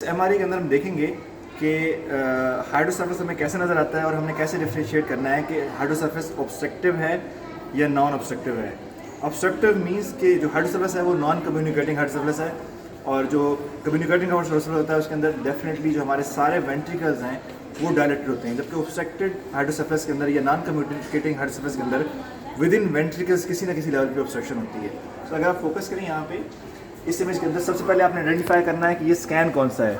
MRI के अंदर हम देखेंगे कि हाइड्रोसर्फेस हमें कैसे नज़र आता है और हमने कैसे डिफ्रेंशिएट करना है कि हाइड्रोसर्फेस ऑब्स्ट्रक्टिव है या नॉन ऑब्स्ट्रक्टिव है। ऑब्स्ट्रक्टिव मींस कि जो हाइड्रोसर्फेस है वो नॉन कम्युनिकेटिंग हाइड्रोसर्फेस है, और जो कम्युनिकेटिंग हाइड्रोसर्फेस होता है उसके अंदर डेफिनेटली जो हमारे सारे वेंट्रिकल्स हैं वो डायलेटेड होते हैं, जबकि ऑब्स्ट्रक्टेड हाइड्रोसर्फेस के अंदर या नॉन कम्युनिकेटिंग हाइड्रोसर्फेस के अंदर विद इन वेंट्रिकल्स किसी न किसी लेवल की ऑब्स्ट्रक्शन होती है। तो अगर आप फोकस करें यहाँ पे इस इमेज के अंदर, सबसे पहले आपने आइडेंटिफाई करना है कि ये स्कैन कौन सा है।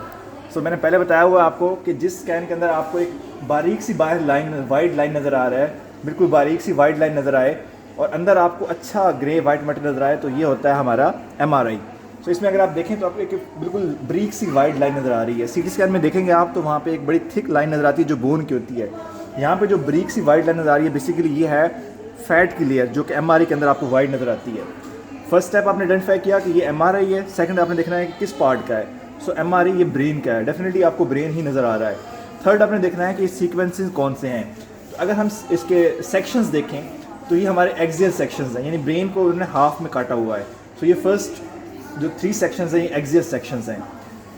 मैंने पहले बताया हुआ आपको कि जिस स्कैन के अंदर आपको एक बारीक सी बाहर लाइन वाइट लाइन नज़र आ रहा है, बिल्कुल बारीक सी वाइट लाइन नज़र आए और अंदर आपको अच्छा ग्रे वाइट मटेरियल नज़र आए, तो ये होता है हमारा एमआरआई। इसमें अगर आप देखें तो आपको एक बिल्कुल ब्रीक सी वाइट लाइन नज़र आ रही है। सीटी स्कैन में देखेंगे आप तो वहाँ पे एक बड़ी थिक लाइन नज़र आती है जो बोन की होती है। यहाँ पे जो ब्रीक सी वाइट लाइन नज़र आ रही है बेसिकली ये है फैट की लेयर, जो कि एमआरआई के अंदर आपको वाइट नज़र आती है। फर्स्ट स्टेप आपने आइडेंटिफाई किया कि ये एमआरआई है। सेकंड आपने देखना है कि किस पार्ट का है। एमआरआई ये ब्रेन का है, डेफिनेटली आपको ब्रेन ही नज़र आ रहा है। थर्ड आपने देखना है कि सीक्वेंसेस कौन से हैं। तो अगर हम इसके सेक्शंस देखें तो ये हमारे एक्सियल सेक्शंस हैं, यानी ब्रेन को उन्होंने हाफ में काटा हुआ है। ये फर्स्ट जो 3 सेक्शंस हैं ये एक्सियल सेक्शंस हैं।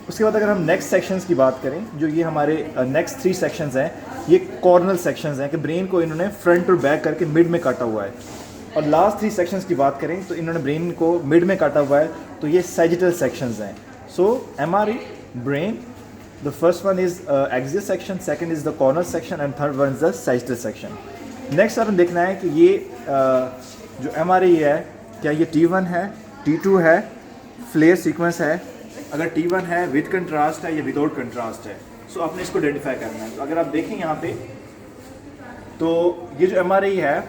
उसके बाद अगर हम नेक्स्ट सेक्शंस की बात करें, जो ये हमारे नेक्स्ट 3 सेक्शंस हैं ये कॉर्नल सेक्शंस हैं कि ब्रेन को इन्होंने फ्रंट और बैक करके मिड में काटा हुआ है। और लास्ट 3 सेक्शंस की बात करें तो इन्होंने ब्रेन को मिड में काटा हुआ है, तो ये सैजिटल सेक्शंस हैं। MRI brain, the first one is axial section, second is the corner section and third one is the sagittal section. Next आपने देखना है कि ये जो MRI है क्या ये T1 है, T2 है, फ्लेयर सीक्वेंस है, अगर T1 है विद कंट्रास्ट है या विदाउट कंट्रास्ट है। आपने इसको आइडेंटिफाई करना है। तो अगर आप देखें यहाँ पे तो ये जो MRI है,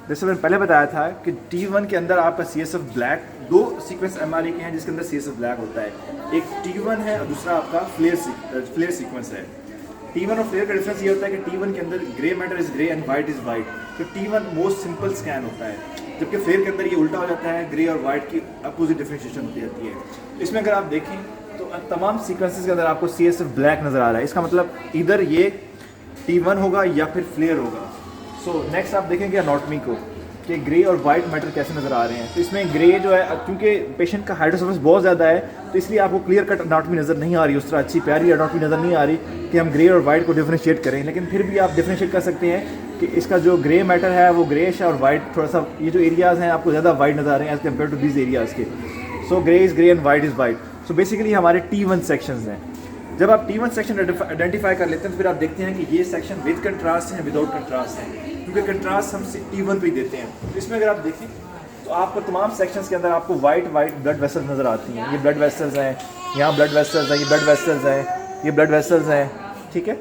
जैसे मैंने पहले बताया था कि T1 के अंदर आपका CSF ब्लैक, 2 सीक्वेंस MRI के हैं जिसके अंदर CSF ब्लैक होता है। एक T1 है और दूसरा आपका फ्लेयर सीक्वेंस है। T1 और फ्लेयर का डिफरेंस ये होता है कि T1 के अंदर grey matter is grey and white is white, तो T1 मोस्ट सिंपल स्कैन होता है, जबकि फ्लेयर के अंदर ये उल्टा हो जाता है, ग्रे और वाइट की अपोजिट डिफरेंशिएशन होती जाती है। इसमें अगर आप देखें तो तमाम सीक्वेंसेस के अंदर आपको CSF ब्लैक नज़र आ रहा है। इसका मतलब इधर ये T1 होगा या फिर फ्लेयर होगा। नेक्स्ट आप देखेंगे एनाटॉमी को कि ग्रे और वाइट मैटर कैसे नज़र आ रहे हैं। तो इसमें ग्रे जो है, क्योंकि पेशेंट का हाइड्रोसर्फेस बहुत ज़्यादा है तो इसलिए आपको क्लियर कट एनाटॉमी नज़र नहीं आ रही, उस तरह अच्छी प्यारी एनाटॉमी नज़र नहीं आ रही कि हम ग्रे और वाइट को डिफरेंशिएट करें। लेकिन फिर भी आप डिफरेंशिएट कर सकते हैं कि इसका जो ग्रे मैटर है वो ग्रेश है और वाइट थोड़ा सा, ये जो एरियाज़ हैं आपको ज़्यादा वाइट नज़र आ रहे हैं as compare to this areas के। Grey is grey and white is white. Basically हमारे T1 सेक्शंस हैं। जब आप T1 सेक्शन आइडेंटिफाई कर लेते हैं तो फिर आप देखते हैं कि ये सेक्शन विद कंट्रास्ट है विदाउट कंट्रास्ट है, क्योंकि कंट्रास्ट हम T1 पे ही देते हैं। तो इसमें अगर आप देखें तो आपको तमाम सेक्शंस के अंदर आपको वाइट ब्लड वेसल्स नज़र आती हैं। ये ब्लड वेसल्स हैं, यहाँ ब्लड वेसल्स हैं, ये ब्लड वेसल्स हैं, ये ब्लड वेसल्स हैं, ठीक है।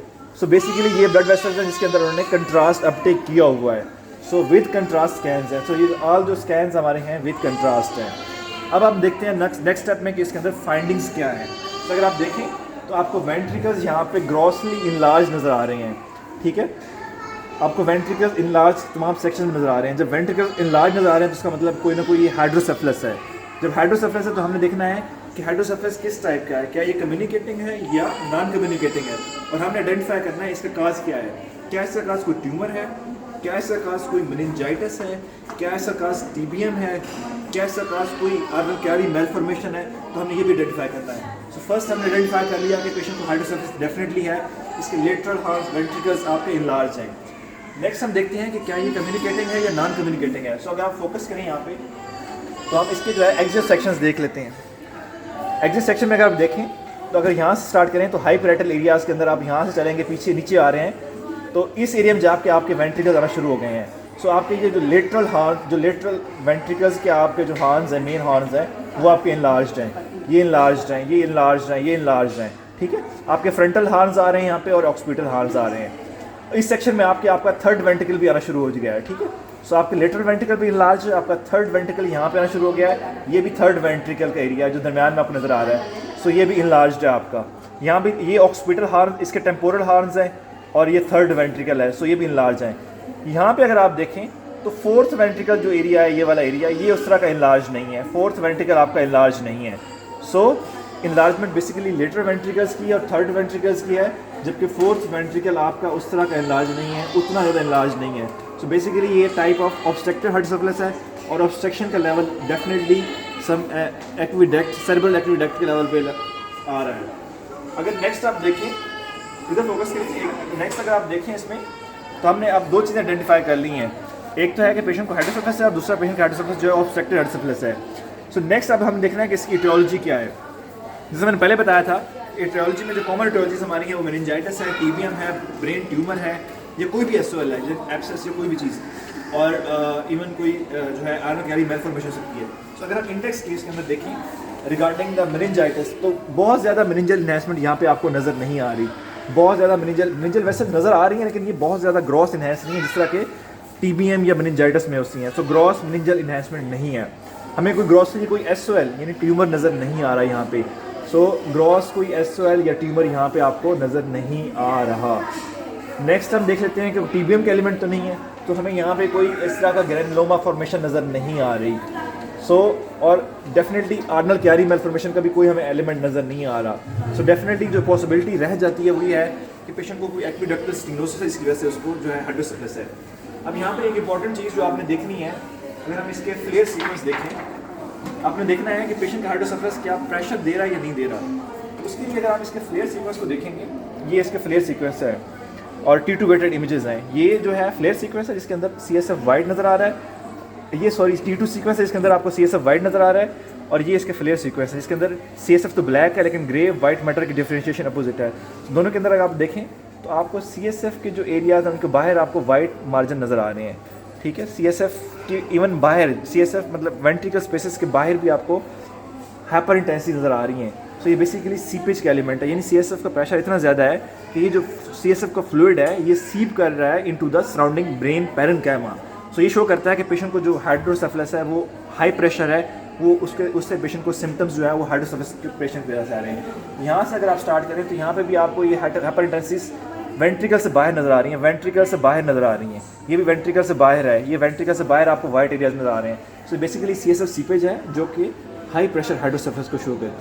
बेसिकली ये ब्लड वेसल्स हैं जिसके अंदर उन्होंने कंट्रास्ट अपटेक किया हुआ है। विद कंट्रास्ट स्कैन्स हैं। ये ऑल जो स्कैन्स हमारे हैं विद कंट्रास्ट हैं। अब आप देखते हैं नेक्स्ट स्टेप में कि इसके अंदर फाइंडिंग्स क्या हैं। अगर आप देखें तो आपको वेंट्रिकल्स यहाँ पे ग्रॉसली इनलार्ज नज़र आ रहे हैं, ठीक है। आपको वेंट्रिकल्स इनलार्ज तमाम सेक्शन में नज़र आ रहे हैं। जब वेंट्रिकल्स इनलार्ज नज़र आ रहे हैं तो इसका मतलब कोई ना कोई हाइड्रोसेफलस है। जब हाइड्रोसेफलस है तो हमने देखना है कि हाइड्रोसेफलस किस टाइप का है, क्या ये कम्युनिकेटिंग है या नॉन कम्युनिकेटिंग है, और हमने आइडेंटिफाई करना है इसका काज क्या है। क्या इसका काज कोई ट्यूमर है, क्या इसका काज कोई मेनिंजाइटिस है, क्या इसका काज TBM है, क्या इसका काज कोई आर्गन कैरी मेलफॉर्मेशन है, तो हमने ये भी आइडेंटिफाई करना है। फर्स्ट हमने आइडेंटिफाई कर लिया कि पेशेंट को हाइड्रोसेफलस डेफिनेटली है, इसके लेटरल हॉर्न्स वेंट्रिकल्स आपके इनलार्ज हैं। नेक्स्ट हम देखते हैं कि क्या ये कम्युनिकेटिंग है या नॉन कम्युनिकेटिंग है। अगर आप फोकस करें यहाँ पे तो आप इसके जो है एक्सियल सेक्शंस देख लेते हैं। एक्सियल सेक्शन में अगर आप देखें तो अगर यहाँ से स्टार्ट करें तो हाई पैराइटल एरियाज़ के अंदर आप यहाँ से चलेंगे, पीछे नीचे आ रहे हैं तो इस एरिया में जाके आपके वेंट्रिकल्स आना शुरू हो गए हैं। आपके ये जो लेटरल हॉर्न, जो लेटरल वेंट्रिकल्स के आपके जो हॉर्न्स हैं, मेन हॉर्न्स हैं, वो आपके इनलार्ज्ड हैं, ये इनलार्ज्ड हैं, ये इनलार्ज्ड हैं, ये इनलार्ज्ड हैं, ठीक है। आपके फ्रंटल हॉर्न्स आ रहे हैं यहाँ पे और ऑक्सीपिटल हॉर्न्स आ रहे हैं। इस सेक्शन में आपका थर्ड वेंट्रिकल भी आना शुरू हो गया है, ठीक है। आपके लेटरल वेंट्रिकल भी इनलार्ज है, आपका थर्ड वेंट्रिकल यहाँ पे आना शुरू हो गया है। ये भी थर्ड वेंट्रिकल का एरिया है जो दरमियान में आपको नज़र आ रहा है। ये भी इनलार्ज्ड है आपका। यहाँ भी ये ऑक्सीपिटल हॉर्न, इसके टेम्पोरल हॉर्न्स हैं और ये थर्ड वेंट्रिकल है, ये भी इनलार्ज हैं। यहाँ पे अगर आप देखें तो फोर्थ वेंट्रिकल जो एरिया है, ये वाला एरिया, ये उस तरह का इनलार्ज नहीं है। फोर्थ वेंट्रिकल आपका इनलार्ज नहीं है। इनलार्जमेंट बेसिकली लेटरल वेंट्रिकल्स की और थर्ड वेंट्रिकल्स की है, जबकि फोर्थ वेंट्रिकल आपका उस तरह का इनलार्ज नहीं है, उतना ज़्यादा इनलार्ज नहीं है। बेसिकली ये टाइप ऑफ ऑब्स्ट्रक्टिव हाइड्रोसेफलस है और ऑब्स्ट्रक्शन का level definitely some aqueduct, cerebral aqueduct के लेवल पे आ रहा है। अगर नेक्स्ट आप देखें, इधर फोकस करिए, नेक्स्ट अगर आप देखें इसमें, तो हमने अब दो चीज़ें आइडेंटिफाई कर ली हैं। एक तो है कि पेशेंट को हाइड्रोसल्फस है और दूसरा पेशेंट का हाइड्रोसल्फस जो है ऑब्स्ट्रक्टिव हाइड्रोसल्फस है। सो नेक्स्ट अब हम देखना है कि इसकी इटियोलॉजी क्या है। जैसे मैंने पहले बताया था, इटियोलॉजी में जो कॉमन इटियोलॉजीज हमारी है वो मेनिंजाइटिस है, टीबीएम है, ब्रेन ट्यूमर है, या कोई भी एसओएल है, जैसे एब्सेस या कोई भी चीज़, और इवन कोई जो है आर्नल कैरी मेलफॉर्मेशन हो सकती है। सो अगर आप इंडेक्स केस के अंदर देखें रिगार्डिंग द मेनिंजाइटिस, तो बहुत ज़्यादा मेनिंजल इन्हेंसमेंट यहाँ पे आपको नज़र नहीं आ रही। बहुत ज़्यादा मेनिंजल वैसे नज़र आ रही है, लेकिन ये बहुत ज़्यादा ग्रॉस इन्हेंस नहीं है जिस तरह के टीबीएम या मेनिंजाइटिस में होती हैं। सो ग्रॉस मेनिंजल इन्हेंसमेंट नहीं है, हमें कोई ग्रॉसली कोई एसओएल यानी ट्यूमर नज़र नहीं आ रहा यहाँ पे। सो ग्रॉस कोई एसओएल या ट्यूमर यहाँ पे आपको नज़र नहीं आ रहा। नेक्स्ट हम देख लेते हैं कि टीबीएम के एलिमेंट तो नहीं है, तो हमें यहाँ पे कोई इस तरह का ग्रैनुलोमा फॉर्मेशन नज़र नहीं आ रही। और डेफिनेटली आर्नल कैरी मेलफॉर्मेशन का भी कोई हमें एलिमेंट नज़र नहीं आ रहा। सो डेफिनेटली जो पॉसिबिलिटी रह जाती है वो ये है कि पेशेंट को कोई एक्विडक्टल स्टेनोसिस है, इसकी वजह से उसको जो है हाइड्रोसल्फस है। अब यहाँ पे एक इंपॉर्टेंट चीज़ जो आपने देखनी है, अगर हम इसके फ्लेयर सीक्वेंस देखें, आपने देखना है कि पेशेंट का हाइड्रोसल्फस क्या प्रेशर दे रहा है या नहीं दे रहा। तो उसके लिए अगर आप इसके फ्लेयर सीक्वेंस को देखेंगे, ये इसके फ्लेयर सीक्वेंस है और T2 वेटेड इमेजेस हैं। ये जो है फ्लेयर सीक्वेंस है जिसके अंदर CSF वाइट नज़र आ रहा है, ये सॉरी T2 सीक्वेंस है जिसके अंदर आपको CSF वाइट नज़र आ रहा है, और ये इसके फ्लेयर सीक्वेंस है जिसके अंदर CSF तो ब्लैक है लेकिन ग्रे वाइट मैटर की डिफरेंशिएशन अपोजिट है। दोनों के अंदर अगर आप देखें तो आपको CSF के जो एरियाज हैं उनके बाहर आपको वाइट मार्जिन नज़र आ रहे हैं, ठीक है। CSF के इवन बाहर, CSF मतलब वेंट्रिकल स्पेसेस के बाहर भी आपको हाइपर इंटेंसिटी नज़र आ रही हैं। सो ये बेसिकली सीपेज का एलिमेंट है, यानी CSF का प्रेशर इतना ज़्यादा है कि ये जो CSF का फ्लूइड है ये सीप कर रहा है into the surrounding brain parenchyma. So ये शो करता है कि पेशेंट को जो हाइड्रोसेफलस है वो हाई प्रेशर है, वो उससे पेशेंट को सिम्टम्स जो है वो हाइड्रोसेफलस के पेशेंट की वजह से आ रहे हैं। यहाँ से अगर आप स्टार्ट करें तो यहाँ पे भी आपको ये हाइपर इंटेंसिटी वेंट्रिकल से बाहर नज़र आ रही हैं, वेंट्रिकल से बाहर नज़र आ रही हैं, ये भी वेंट्रिकल से बाहर है, ये वेंट्रिकल से बाहर आपको वाइट एरियाज नज़र आ रहे हैं। सो बेसिकली CSF सीपेज है जो कि हाई प्रेशर हाइड्रोसेफलस को शो करती है।